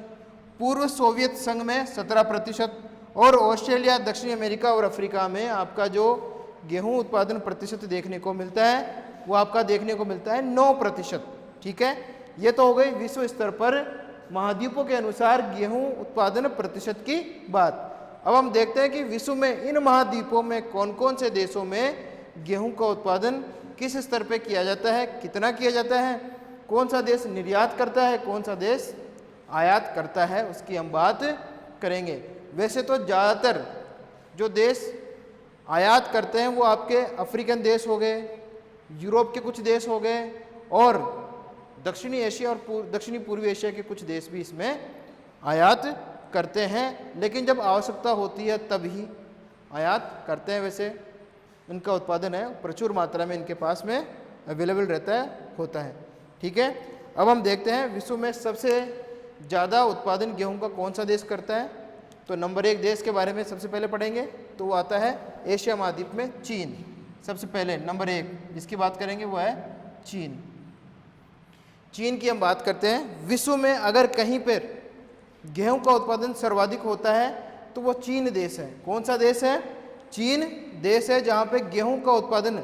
पूर्व सोवियत संघ में 17%, और ऑस्ट्रेलिया, दक्षिणी अमेरिका और अफ्रीका में आपका जो गेहूं उत्पादन प्रतिशत देखने को मिलता है वो आपका देखने को मिलता है 9%। ठीक है। ये तो हो गई विश्व स्तर पर महाद्वीपों के अनुसार गेहूं उत्पादन प्रतिशत की बात। अब हम देखते हैं कि विश्व में इन महाद्वीपों में कौन कौन से देशों में गेहूं का उत्पादन किस स्तर पे किया जाता है, कितना किया जाता है, कौन सा देश निर्यात करता है, कौन सा देश आयात करता है, उसकी हम बात करेंगे। वैसे तो ज़्यादातर जो देश आयात करते हैं वो आपके अफ्रीकन देश हो गए, यूरोप के कुछ देश हो गए, और दक्षिणी एशिया और दक्षिणी पूर्वी एशिया के कुछ देश भी इसमें आयात करते हैं। लेकिन जब आवश्यकता होती है तभी आयात करते हैं। वैसे इनका उत्पादन है प्रचुर मात्रा में इनके पास में अवेलेबल रहता है, होता है। ठीक है। अब हम देखते हैं विश्व में सबसे ज़्यादा उत्पादन गेहूं का कौन सा देश करता है। तो नंबर 1 देश के बारे में सबसे पहले पढ़ेंगे तो वो आता है एशिया महाद्वीप में चीन। सबसे पहले नंबर 1 जिसकी बात करेंगे वो है चीन। चीन की हम बात करते हैं। विश्व में अगर कहीं पर गेहूं का उत्पादन सर्वाधिक होता है तो वो चीन देश है। कौन सा देश है? चीन देश है जहां पे गेहूं का उत्पादन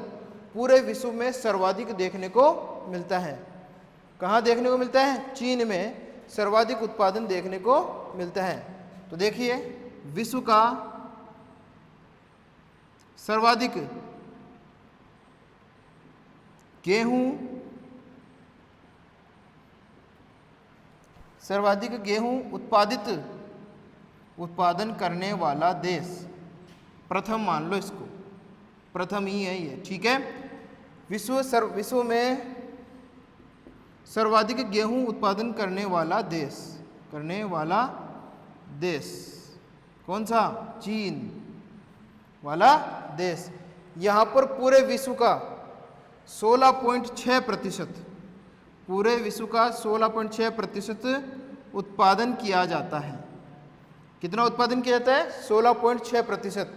पूरे विश्व में सर्वाधिक देखने को मिलता है। कहाँ देखने को मिलता है? चीन में सर्वाधिक उत्पादन देखने को मिलता है। तो देखिए विश्व का सर्वाधिक गेहूं उत्पादन करने वाला देश, प्रथम मान लो इसको, प्रथम ही है ये। ठीक है। विश्व में सर्वाधिक गेहूं उत्पादन करने वाला देश कौन सा? चीन वाला देश। यहाँ पर पूरे विश्व का 16.6%, पूरे विश्व का 16.6% उत्पादन किया जाता है। कितना उत्पादन किया जाता है? 16.6%।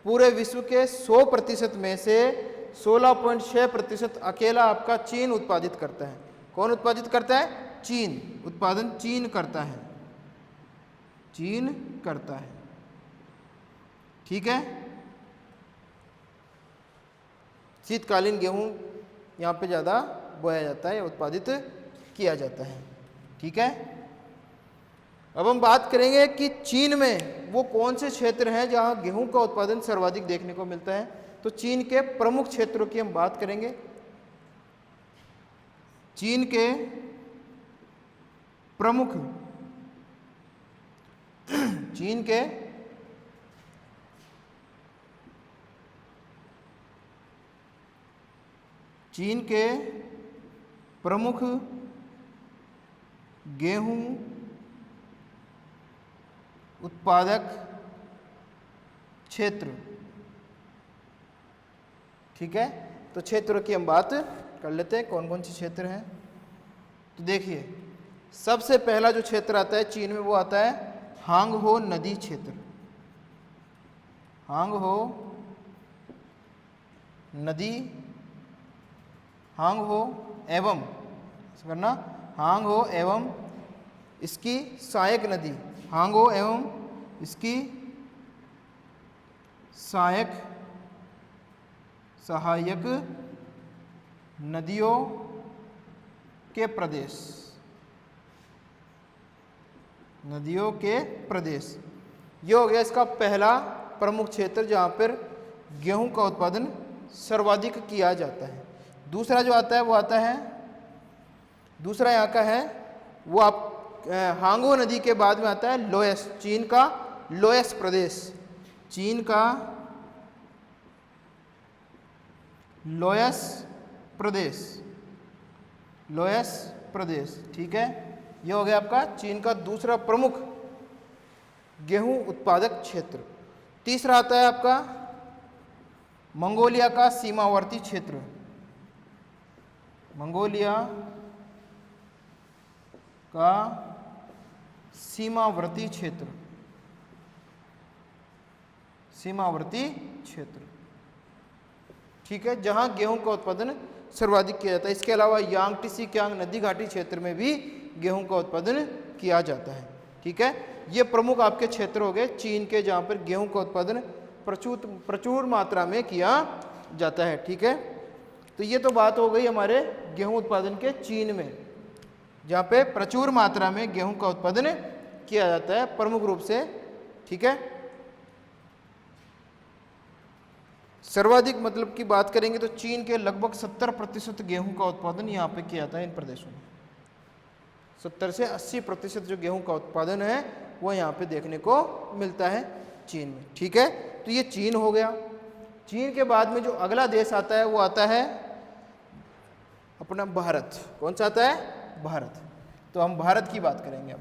पूरे विश्व के 100% में से 16.6% अकेला आपका चीन उत्पादित करता है। कौन उत्पादित करता है? चीन। उत्पादन चीन करता है, चीन करता है। ठीक है। शीतकालीन गेहूं यहाँ पे ज़्यादा बोया जाता है, उत्पादित किया जाता है। ठीक है। अब हम बात करेंगे कि चीन में वो कौन से क्षेत्र हैं जहाँ गेहूं का उत्पादन सर्वाधिक देखने को मिलता है। तो चीन के प्रमुख क्षेत्रों की हम बात करेंगे। चीन के प्रमुख चीन के प्रमुख गेहूं उत्पादक क्षेत्र। ठीक है। तो क्षेत्रों की हम बात कर लेते हैं, कौन कौन से क्षेत्र हैं। तो देखिए, सबसे पहला जो क्षेत्र आता है चीन में वो आता है हांगहो नदी क्षेत्र। हांगहो नदी, हांगहो एवं करना हांगहो एवं इसकी सहायक नदी, हांगहो एवं इसकी सहायक नदियों के प्रदेश, नदियों के प्रदेश। ये हो गया इसका पहला प्रमुख क्षेत्र जहाँ पर गेहूं का उत्पादन सर्वाधिक किया जाता है। दूसरा जो आता है वो आता है, दूसरा यहाँ का है वो आप हांगो नदी के बाद में आता है लोयस, चीन का लोयस प्रदेश। चीन का लोयस प्रदेश, लोयस प्रदेश। ठीक है। यह हो गया आपका चीन का दूसरा प्रमुख गेहूं उत्पादक क्षेत्र। तीसरा आता है आपका मंगोलिया का सीमावर्ती क्षेत्र। मंगोलिया का सीमावर्ती क्षेत्र, सीमावर्ती क्षेत्र। ठीक है। जहां गेहूं का उत्पादन सर्वाधिक किया जाता है। इसके अलावा यांगटीसी क्यांग नदी घाटी क्षेत्र में भी गेहूं का उत्पादन किया जाता है। ठीक है। ये प्रमुख आपके क्षेत्र हो गए चीन के, जहां पर गेहूं का उत्पादन प्रचुर मात्रा में किया जाता है। ठीक है। तो ये तो बात हो गई हमारे गेहूं उत्पादन के चीन में, जहाँ पे प्रचुर मात्रा में गेहूं का उत्पादन किया जाता है प्रमुख रूप से। ठीक है। सर्वाधिक मतलब की बात करेंगे तो चीन के लगभग 70% गेहूं का उत्पादन यहाँ पे किया जाता है इन प्रदेशों में। 70 से 80% जो गेहूं का उत्पादन है वो यहाँ पे देखने को मिलता है चीन में। ठीक है। तो ये चीन हो गया। चीन के बाद में जो अगला देश आता है वो आता है अपना भारत। कौन सा आता है? भारत। तो हम भारत की बात करेंगे अब।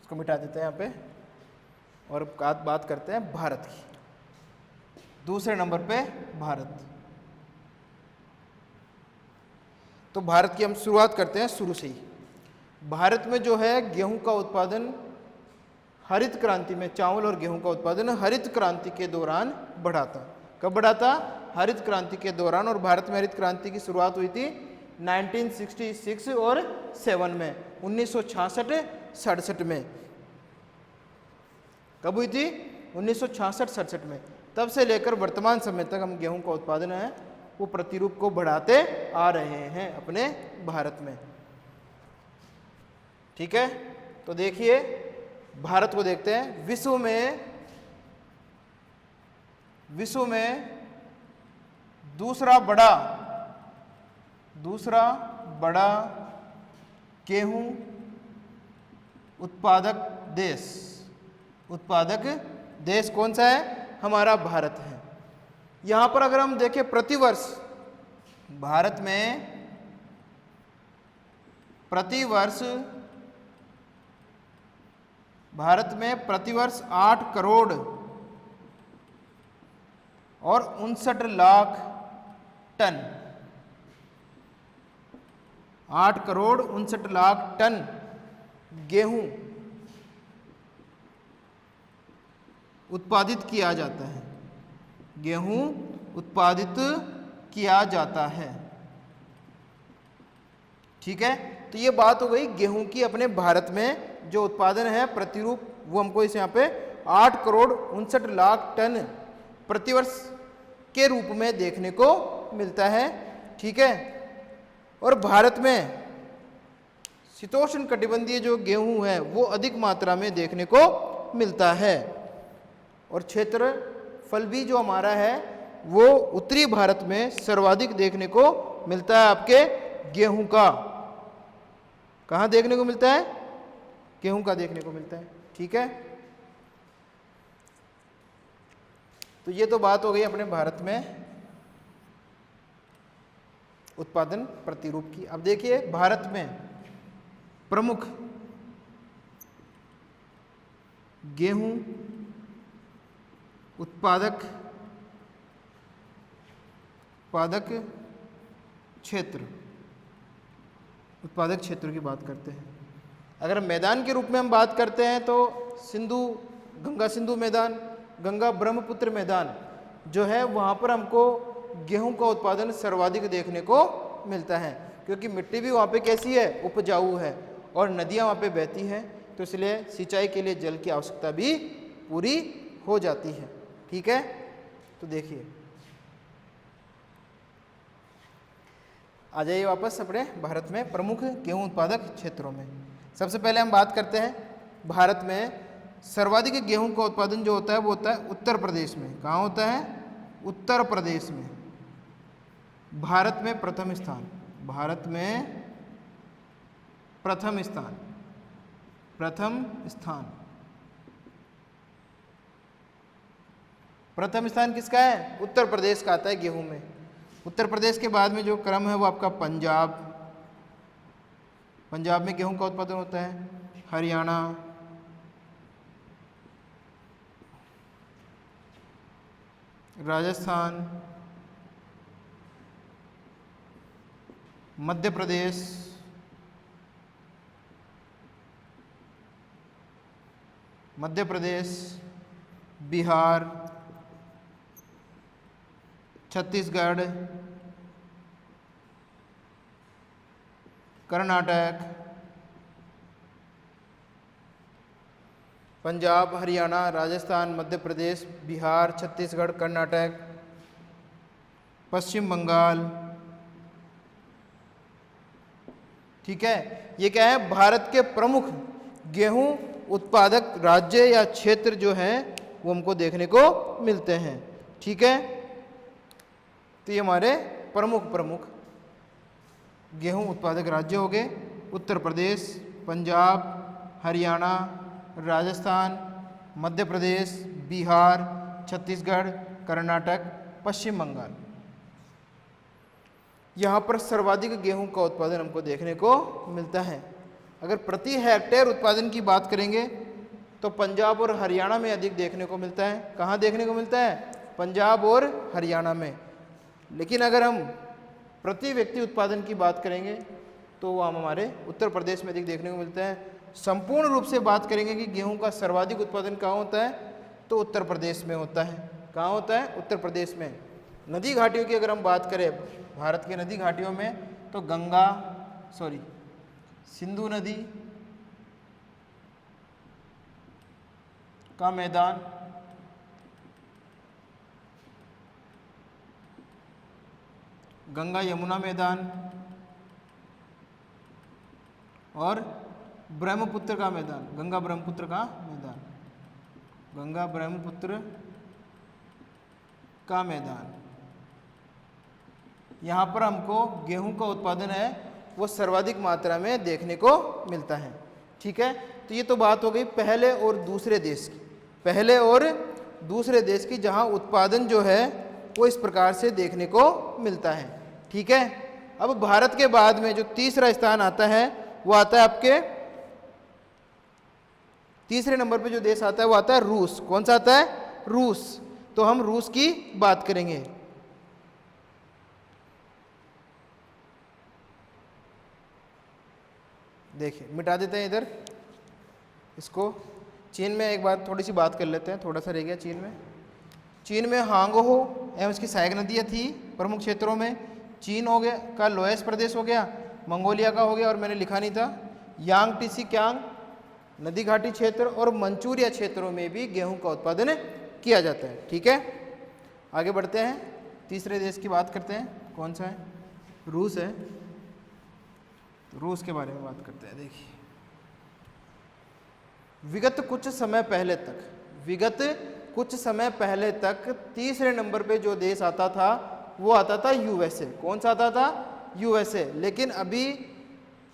इसको मिटा देते हैं यहाँ पे और बात करते हैं भारत की। दूसरे नंबर पे भारत। तो भारत की हम शुरुआत करते हैं शुरू से ही। भारत में जो है गेहूं का उत्पादन हरित क्रांति में, चावल और गेहूं का उत्पादन हरित क्रांति के दौरान बढ़ा था। कब बढ़ा था? हरित क्रांति के दौरान। और भारत में हरित क्रांति की शुरुआत हुई थी 1966 और 7 में, 1966-67 में। कब हुई थी? 1966-67 में। तब से लेकर वर्तमान समय तक हम गेहूं का उत्पादन है वो प्रतिरूप को बढ़ाते आ रहे हैं अपने भारत में। ठीक है। तो देखिए भारत को देखते हैं। विश्व में दूसरा बड़ा गेहूं उत्पादक देश कौन सा है? हमारा भारत है। यहां पर अगर हम देखें प्रतिवर्ष भारत में प्रतिवर्ष 8 करोड़ और 59 लाख टन 8,59,00,000 टन गेहूं उत्पादित किया जाता है। गेहूं उत्पादित किया जाता है। ठीक है, तो ये बात हो गई गेहूं की अपने भारत में जो उत्पादन है प्रतिरूप, वो हमको इस यहाँ पे 8,59,00,000 टन प्रतिवर्ष के रूप में देखने को मिलता है। ठीक है, और भारत में शीतोष्ण कटिबंधीय जो गेहूं है वो अधिक मात्रा में देखने को मिलता है। और क्षेत्रफल भी जो हमारा है वो उत्तरी भारत में सर्वाधिक देखने को मिलता है आपके गेहूं का। कहाँ देखने को मिलता है? गेहूं का देखने को मिलता है। ठीक है, तो ये तो बात हो गई अपने भारत में उत्पादन प्रतिरूप की। अब देखिए भारत में प्रमुख गेहूं उत्पादक क्षेत्र की बात करते हैं। अगर मैदान के रूप में हम बात करते हैं तो गंगा सिंधु मैदान, गंगा ब्रह्मपुत्र मैदान जो है वहाँ पर हमको गेहूं का उत्पादन सर्वाधिक देखने को मिलता है, क्योंकि मिट्टी भी वहाँ पे कैसी है? उपजाऊ है, और नदियाँ वहाँ पे बहती हैं, तो इसलिए सिंचाई के लिए जल की आवश्यकता भी पूरी हो जाती है। ठीक है, तो देखिए आ जाइए वापस अपने भारत में प्रमुख गेहूं उत्पादक क्षेत्रों में। सबसे पहले हम बात करते हैं भारत में सर्वाधिक गेहूं का उत्पादन जो होता है वो होता है उत्तर प्रदेश में। कहाँ होता है? उत्तर प्रदेश में। भारत में प्रथम स्थान, प्रथम स्थान किसका है? उत्तर प्रदेश का आता है गेहूं में। उत्तर प्रदेश के बाद में जो क्रम है वो आपका पंजाब में गेहूं का उत्पादन होता है, हरियाणा, राजस्थान, मध्य प्रदेश, बिहार, छत्तीसगढ़, कर्नाटक, पंजाब, हरियाणा, राजस्थान, मध्य प्रदेश, बिहार, छत्तीसगढ़, कर्नाटक, पश्चिम बंगाल। ठीक है, ये क्या है? भारत के प्रमुख गेहूं उत्पादक राज्य या क्षेत्र जो हैं वो हमको देखने को मिलते हैं। ठीक है, तो ये हमारे प्रमुख गेहूं उत्पादक राज्य हो गए। उत्तर प्रदेश, पंजाब, हरियाणा, राजस्थान, मध्य प्रदेश, बिहार, छत्तीसगढ़, कर्नाटक, पश्चिम बंगाल। यहाँ पर सर्वाधिक गेहूं का उत्पादन हमको देखने को मिलता है। अगर प्रति हेक्टेयर उत्पादन की बात करेंगे तो पंजाब और हरियाणा में अधिक देखने को मिलता है। कहाँ देखने को मिलता है? पंजाब और हरियाणा में। लेकिन अगर हम प्रति व्यक्ति उत्पादन की बात करेंगे तो वह हमारे उत्तर प्रदेश में अधिक देखने को मिलता है। संपूर्ण रूप से बात करेंगे कि गेहूं का सर्वाधिक उत्पादन कहाँ होता है, तो उत्तर प्रदेश में होता है। कहाँ होता है? उत्तर प्रदेश में। नदी घाटियों की अगर हम बात करें भारत के नदी घाटियों में, तो सिंधु नदी का मैदान, गंगा यमुना मैदान और ब्रह्मपुत्र का मैदान, गंगा ब्रह्मपुत्र का मैदान, यहाँ पर हमको गेहूं का उत्पादन है वो सर्वाधिक मात्रा में देखने को मिलता है। ठीक है, तो ये तो बात हो गई पहले और दूसरे देश की, जहाँ उत्पादन जो है वो इस प्रकार से देखने को मिलता है। ठीक है, अब भारत के बाद में जो तीसरा स्थान आता है वो आता है आपके तीसरे नंबर पे जो देश आता है वो आता है रूस। कौन सा आता है? रूस। तो हम रूस की बात करेंगे। देखिए मिटा देते हैं इधर इसको। चीन में एक बार थोड़ी सी बात कर लेते हैं, थोड़ा सा रह गया चीन में हांगहो एवं इसकी सहायक नदियाँ थी प्रमुख क्षेत्रों में। चीन हो गया का लोएस प्रदेश हो गया, मंगोलिया का हो गया, और मैंने लिखा नहीं था, यांग टीसी क्यांग नदी घाटी क्षेत्र और मंचूरिया क्षेत्रों में भी गेहूं का उत्पादन किया जाता है। ठीक है, आगे बढ़ते हैं, तीसरे देश की बात करते हैं। कौन सा है? रूस है। तो रूस के बारे में बात करते हैं। देखिए विगत कुछ समय पहले तक तीसरे नंबर पे जो देश आता था वो आता था यूएसए। कौन सा आता था? यूएसए। लेकिन अभी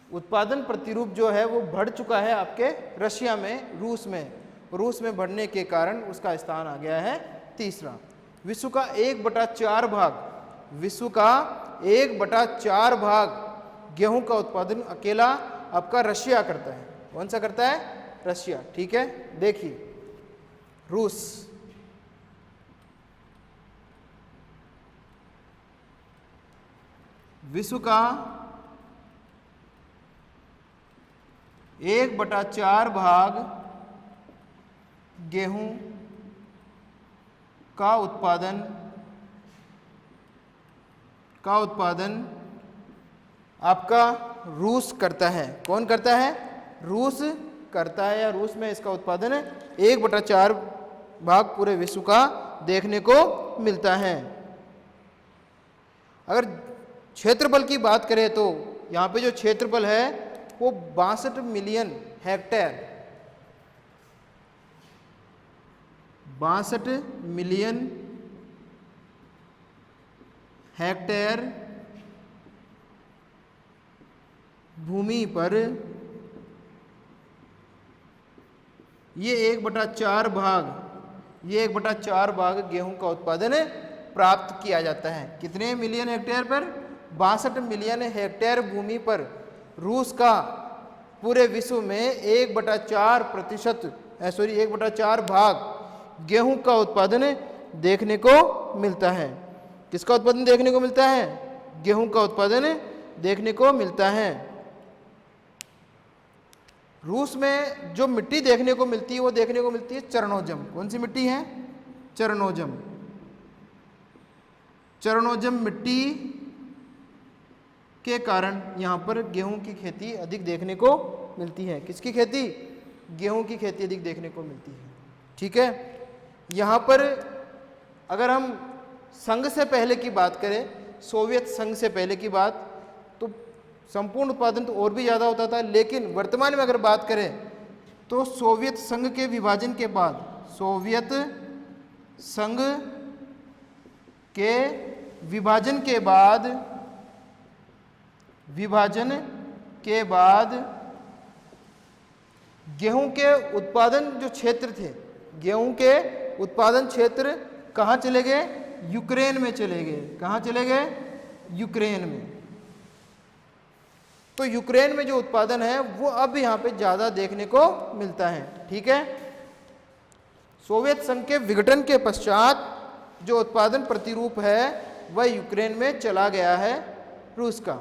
उत्पादन प्रतिरूप जो है वो बढ़ चुका है आपके रशिया में, रूस में बढ़ने के कारण उसका स्थान आ गया है तीसरा। विश्व का 1/4 भाग गेहूं का उत्पादन अकेला आपका रशिया करता है। कौन सा करता है? रशिया। ठीक है, देखिए रूस, विश्व का 1/4 भाग गेहूं का उत्पादन आपका रूस करता है। कौन करता है? रूस करता है, या रूस में इसका उत्पादन 1/4 भाग पूरे विश्व का देखने को मिलता है। अगर क्षेत्रफल की बात करें तो यहाँ पे जो क्षेत्रफल है वो 62 मिलियन हेक्टेयर, 62 मिलियन हेक्टेयर भूमि पर ये 1/4 भाग गेहूं का उत्पादन प्राप्त किया जाता है। कितने मिलियन हेक्टेयर पर? 62 मिलियन हेक्टेयर भूमि पर रूस का पूरे विश्व में 1/4 भाग गेहूं का उत्पादन देखने को मिलता है। किसका उत्पादन देखने को मिलता है? गेहूं का उत्पादन देखने को मिलता है। रूस में जो मिट्टी देखने को मिलती है वो देखने को मिलती है चरनोजम। कौन सी मिट्टी है? चरनोजम मिट्टी के कारण यहाँ पर गेहूं की खेती अधिक देखने को मिलती है। किसकी खेती? गेहूं की खेती अधिक देखने को मिलती है। ठीक है, यहाँ पर अगर हम संघ से पहले की बात करें, सोवियत संघ से पहले की बात, तो संपूर्ण उत्पादन तो और भी ज़्यादा होता था। लेकिन वर्तमान में अगर बात करें तो सोवियत संघ के विभाजन के बाद गेहूं के उत्पादन जो क्षेत्र थे, गेहूं के उत्पादन क्षेत्र कहाँ चले गए? यूक्रेन में चले गए। कहाँ चले गए? यूक्रेन में। तो यूक्रेन में जो उत्पादन है वो अब यहाँ पे ज़्यादा देखने को मिलता है। ठीक है, सोवियत संघ के विघटन के पश्चात जो उत्पादन प्रतिरूप है वह यूक्रेन में चला गया है रूस का।